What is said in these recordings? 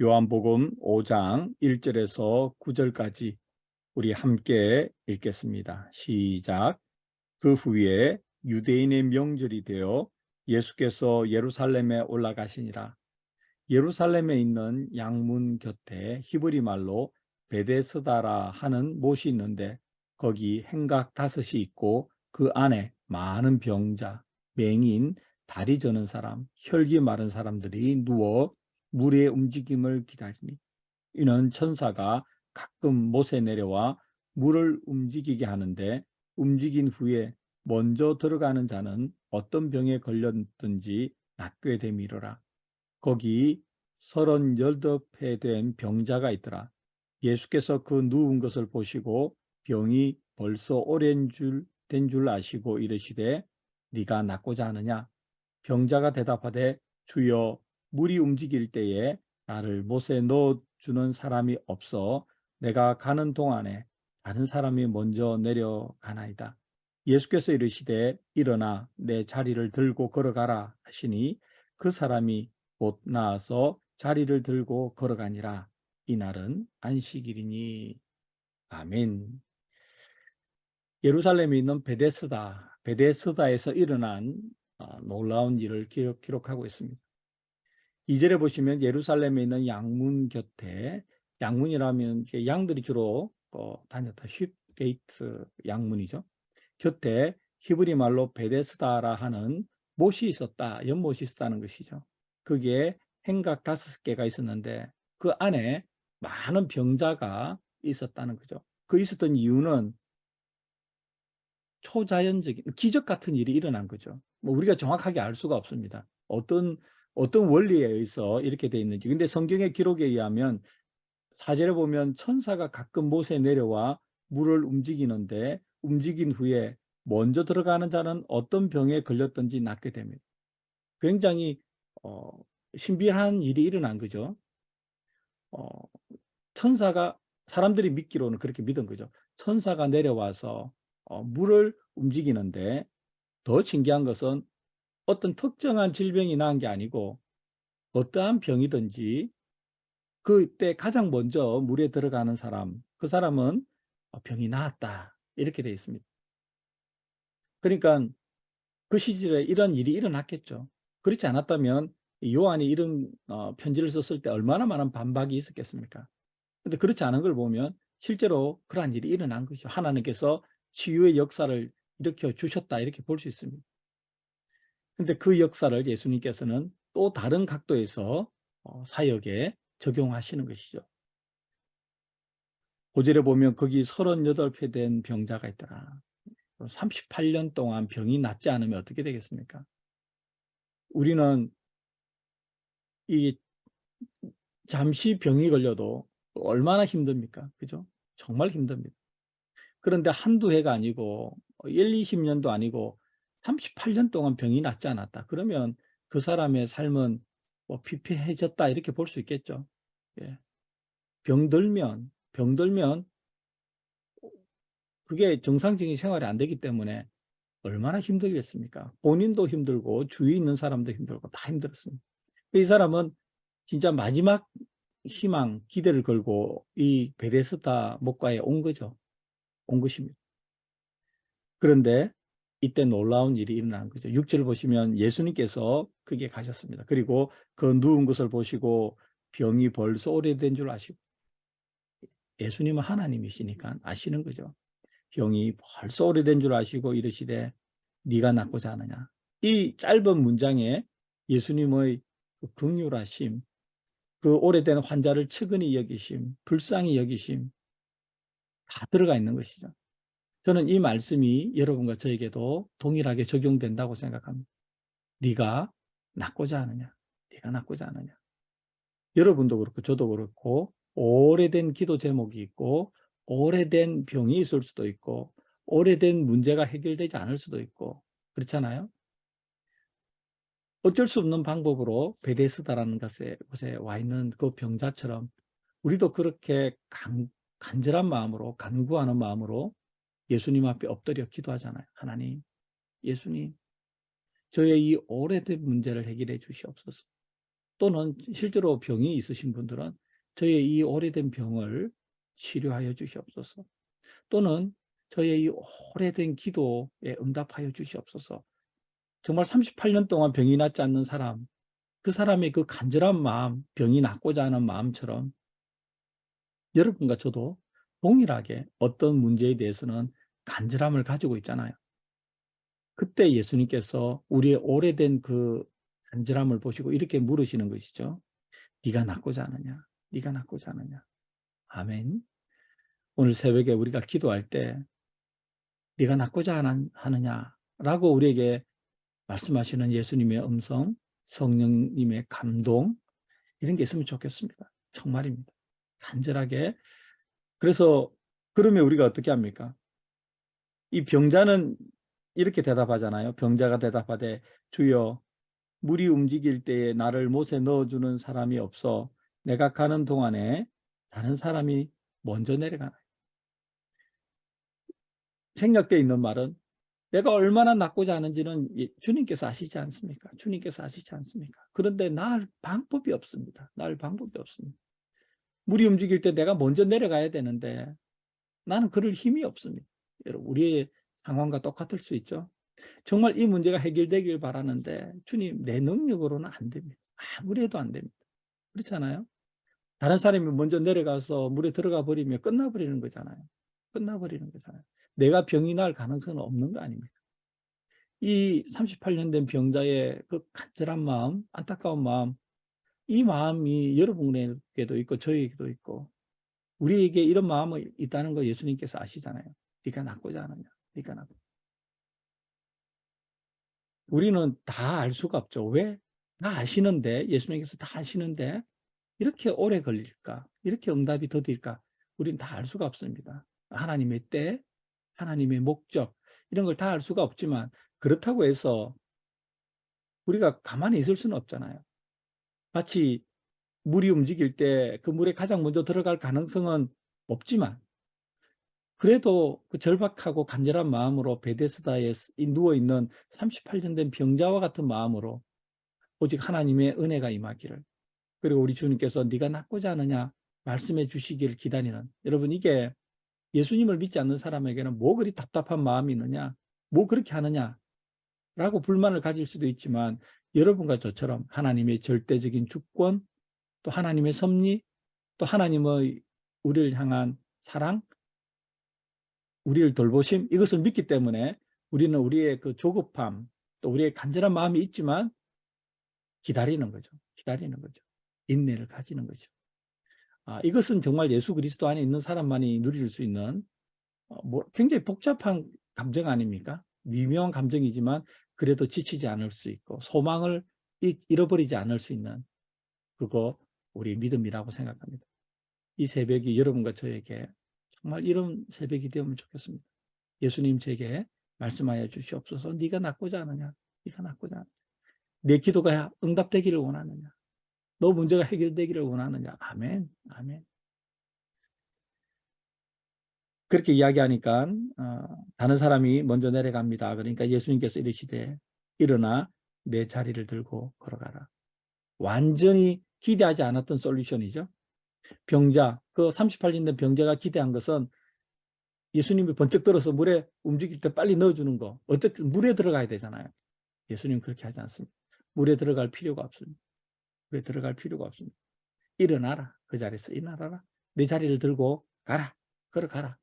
요한복음 5장 1절에서 9절까지 우리 함께 읽겠습니다. 시작. 그 후에 유대인의 명절이 되어 예수께서 예루살렘에 올라가시니라. 예루살렘에 있는 양문 곁에 히브리 말로 베데스다라 하는 못이 있는데 거기 행각 5이 있고 그 안에 많은 병자, 맹인, 다리 저는 사람, 혈기 마른 사람들이 누워 물의 움직임을 기다리니 이는 천사가 가끔 못에 내려와 물을 움직이게 하는데 움직인 후에 먼저 들어가는 자는 어떤 병에 걸렸든지 낫게 됨이로라. 거기 38회 된 병자가 있더라. 예수께서 그 누운 것을 보시고 병이 벌써 오랜 된 줄 아시고 이르시되 네가 낫고자 하느냐? 병자가 대답하되 주여 물이 움직일 때에 나를 못에 넣어주는 사람이 없어 내가 가는 동안에 다른 사람이 먼저 내려가나이다. 예수께서 이르시되 일어나 내 자리를 들고 걸어가라 하시니 그 사람이 곧 나아서 자리를 들고 걸어가니라. 이날은 안식일이니. 아멘. 예루살렘에 있는 베데스다에서 일어난 놀라운 일을 기록하고 있습니다. 2절에 보시면 예루살렘에 있는 양문 곁에, 양문이라면 양들이 주로 다녔다 쉽게이트 양문이죠. 곁에 히브리 말로 베데스다라 하는 못이 있었다, 연못이 있었다는 것이죠. 그게 행각 5개가 있었는데 그 안에 많은 병자가 있었다는 거죠. 그 있었던 이유는 초자연적인 기적 같은 일이 일어난 거죠. 뭐 우리가 정확하게 알 수가 없습니다. 어떤 원리에 의해서 이렇게 돼 있는지. 근데 성경의 기록에 의하면 4절에 보면 천사가 가끔 못에 내려와 물을 움직이는데 움직인 후에 먼저 들어가는 자는 어떤 병에 걸렸든지 낫게 됩니다. 굉장히 어, 신비한 일이 일어난 거죠. 어, 천사가 사람들이 믿기로는 그렇게 믿은 거죠. 천사가 내려와서 물을 움직이는데 더 신기한 것은 어떤 특정한 질병이 나은 게 아니고 어떠한 병이든지 그때 가장 먼저 물에 들어가는 사람, 그 사람은 병이 나았다. 이렇게 되어 있습니다. 그러니까 그 시절에 이런 일이 일어났겠죠. 그렇지 않았다면 요한이 이런 편지를 썼을 때 얼마나 많은 반박이 있었겠습니까? 근데 그렇지 않은 걸 보면 실제로 그러한 일이 일어난 것이죠. 하나님께서 치유의 역사를 일으켜 주셨다. 이렇게 볼 수 있습니다. 근데 그 역사를 예수님께서는 또 다른 각도에서 사역에 적용하시는 것이죠. 5절에 보면 거기 38회 된 병자가 있더라. 38년 동안 병이 낫지 않으면 어떻게 되겠습니까? 우리는 이 잠시 병이 걸려도 얼마나 힘듭니까? 그죠? 정말 힘듭니다. 그런데 한두 해가 아니고 1, 20년도 아니고 38년 동안 병이 낫지 않았다. 그러면 그 사람의 삶은 뭐 피폐해졌다 이렇게 볼 수 있겠죠. 예. 병들면 그게 정상적인 생활이 안 되기 때문에 얼마나 힘들겠습니까? 본인도 힘들고 주위에 있는 사람도 힘들고 다 힘들었습니다. 이 사람은 진짜 마지막 희망, 기대를 걸고 이 베데스다 목가에 온 거죠. 온 것입니다. 그런데 이때 놀라운 일이 일어난 거죠. 6절 보시면 예수님께서 거기에 가셨습니다. 그리고 그 누운 것을 보시고 병이 벌써 오래된 줄 아시고, 예수님은 하나님이시니까 아시는 거죠. 병이 벌써 오래된 줄 아시고 이르시되 네가 낫고자 하느냐. 이 짧은 문장에 예수님의 그 긍휼하심, 그 오래된 환자를 측은히 여기심, 불쌍히 여기심 다 들어가 있는 것이죠. 저는 이 말씀이 여러분과 저에게도 동일하게 적용된다고 생각합니다. 네가 낫고자 하느냐? 네가 낫고자 하느냐? 여러분도 그렇고 저도 그렇고 오래된 기도 제목이 있고 오래된 병이 있을 수도 있고 오래된 문제가 해결되지 않을 수도 있고 그렇잖아요. 어쩔 수 없는 방법으로 베데스다라는 곳에 와 있는 그 병자처럼 우리도 그렇게 간절한 마음으로 간구하는 마음으로 예수님 앞에 엎드려 기도하잖아요. 하나님, 예수님, 저의 이 오래된 문제를 해결해 주시옵소서. 또는 실제로 병이 있으신 분들은 저의 이 오래된 병을 치료하여 주시옵소서. 또는 저의 이 오래된 기도에 응답하여 주시옵소서. 정말 38년 동안 병이 낫지 않는 사람, 그 사람의 그 간절한 마음, 병이 낫고자 하는 마음처럼 여러분과 저도 동일하게 어떤 문제에 대해서는 간절함을 가지고 있잖아요. 그때 예수님께서 우리의 오래된 그 간절함을 보시고 이렇게 물으시는 것이죠. 네가 낫고자 하느냐? 네가 낫고자 하느냐? 아멘. 오늘 새벽에 우리가 기도할 때 네가 낫고자 하느냐라고 우리에게 말씀하시는 예수님의 음성, 성령님의 감동, 이런 게 있으면 좋겠습니다. 정말입니다. 간절하게. 그래서 그러면 우리가 어떻게 합니까? 이 병자는 이렇게 대답하잖아요. 병자가 대답하되 주여 물이 움직일 때에 나를 못에 넣어주는 사람이 없어 내가 가는 동안에 다른 사람이 먼저 내려가나요? 생략되어 있는 말은 내가 얼마나 낫고자 하는지는 주님께서 아시지 않습니까? 주님께서 아시지 않습니까? 그런데 날 방법이 없습니다. 날 방법이 없습니다. 물이 움직일 때 내가 먼저 내려가야 되는데 나는 그럴 힘이 없습니다. 여러분, 우리의 상황과 똑같을 수 있죠. 정말 이 문제가 해결되길 바라는데 주님, 내 능력으로는 안 됩니다. 아무리 해도 안 됩니다. 그렇잖아요. 다른 사람이 먼저 내려가서 물에 들어가 버리면 끝나버리는 거잖아요. 끝나버리는 거잖아요. 내가 병이 날 가능성은 없는 거 아닙니까? 이 38년 된 병자의 그 간절한 마음, 안타까운 마음, 이 마음이 여러분에게도 있고 저에게도 있고 우리에게 이런 마음이 있다는 거 예수님께서 아시잖아요. 네가 낫고자 하느냐? 네가 낫고. 우리는 다 알 수가 없죠. 왜? 다 아시는데, 예수님께서 다 아시는데 이렇게 오래 걸릴까? 이렇게 응답이 더딜까? 우리는 다 알 수가 없습니다. 하나님의 때, 하나님의 목적, 이런 걸 다 알 수가 없지만 그렇다고 해서 우리가 가만히 있을 수는 없잖아요. 마치 물이 움직일 때 그 물에 가장 먼저 들어갈 가능성은 없지만 그래도 그 절박하고 간절한 마음으로 베데스다에 누워있는 38년 된 병자와 같은 마음으로 오직 하나님의 은혜가 임하기를, 그리고 우리 주님께서 네가 낫고자 하느냐 말씀해 주시기를 기다리는, 여러분, 이게 예수님을 믿지 않는 사람에게는 뭐 그리 답답한 마음이 있느냐, 뭐 그렇게 하느냐 라고 불만을 가질 수도 있지만 여러분과 저처럼 하나님의 절대적인 주권, 또 하나님의 섭리, 또 하나님의 우리를 향한 사랑, 우리를 돌보심, 이것을 믿기 때문에 우리는 우리의 그 조급함, 또 우리의 간절한 마음이 있지만 기다리는 거죠. 기다리는 거죠. 인내를 가지는 거죠. 이것은 정말 예수 그리스도 안에 있는 사람만이 누릴 수 있는 굉장히 복잡한 감정 아닙니까? 미묘한 감정이지만 그래도 지치지 않을 수 있고 소망을 잃어버리지 않을 수 있는 그거 우리 믿음이라고 생각합니다. 이 새벽이 여러분과 저에게 정말 이런 새벽이 되면 좋겠습니다. 예수님 제게 말씀하여 주시옵소서. 네가 낫고자 하느냐? 네가 낫고자 하느냐? 내 기도가 응답되기를 원하느냐? 너 문제가 해결되기를 원하느냐? 아멘. 아멘. 그렇게 이야기하니까 다른 사람이 먼저 내려갑니다. 그러니까 예수님께서 이르시되 일어나 내 자리를 들고 걸어가라. 완전히 기대하지 않았던 솔루션이죠. 병자, 그 38년 된 병자가 기대한 것은 예수님이 번쩍 들어서 물에 움직일 때 빨리 넣어주는 거. 어떻게 물에 들어가야 되잖아요. 예수님 그렇게 하지 않습니다. 물에 들어갈 필요가 없습니다. 물에 들어갈 필요가 없습니다. 일어나라. 그 자리에서 일어나라. 내 자리를 들고 가라. 걸어가라.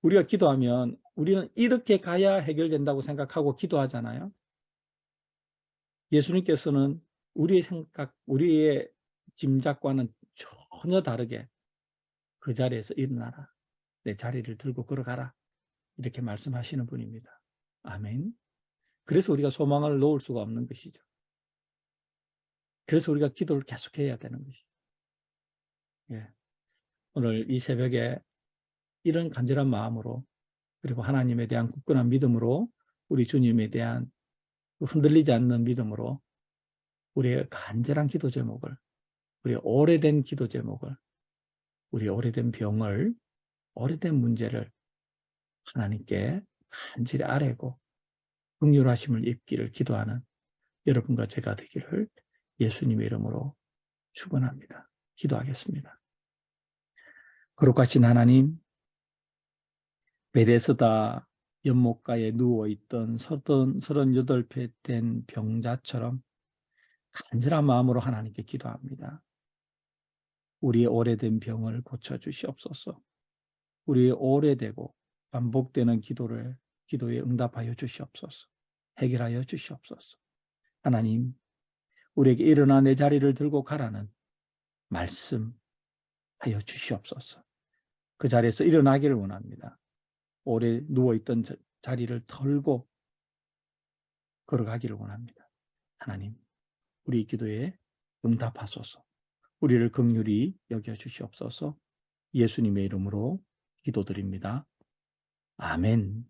우리가 기도하면 우리는 이렇게 가야 해결된다고 생각하고 기도하잖아요. 예수님께서는 우리의 생각, 우리의 짐작과는 전혀 다르게 그 자리에서 일어나라. 내 자리를 들고 걸어가라. 이렇게 말씀하시는 분입니다. 아멘. 그래서 우리가 소망을 놓을 수가 없는 것이죠. 그래서 우리가 기도를 계속해야 되는 것이죠. 예. 오늘 이 새벽에 이런 간절한 마음으로, 그리고 하나님에 대한 굳건한 믿음으로, 우리 주님에 대한 흔들리지 않는 믿음으로 우리의 간절한 기도 제목을, 우리의 오래된 기도 제목을, 우리의 오래된 병을, 오래된 문제를 하나님께 간절히 아뢰고 긍휼하심을 입기를 기도하는 여러분과 제가 되기를 예수님의 이름으로 축원합니다. 기도하겠습니다. 거룩하신 하나님, 베레스다 연못가에 누워있던 38배 된 병자처럼 간절한 마음으로 하나님께 기도합니다. 우리의 오래된 병을 고쳐주시옵소서. 우리의 오래되고 반복되는 기도에 응답하여 주시옵소서. 해결하여 주시옵소서. 하나님, 우리에게 일어나 내 자리를 들고 가라는 말씀하여 주시옵소서. 그 자리에서 일어나기를 원합니다. 오래 누워있던 자리를 털고 걸어가기를 원합니다. 하나님, 우리 기도에 응답하소서. 우리를 긍휼히 여겨 주시옵소서. 예수님의 이름으로 기도드립니다. 아멘.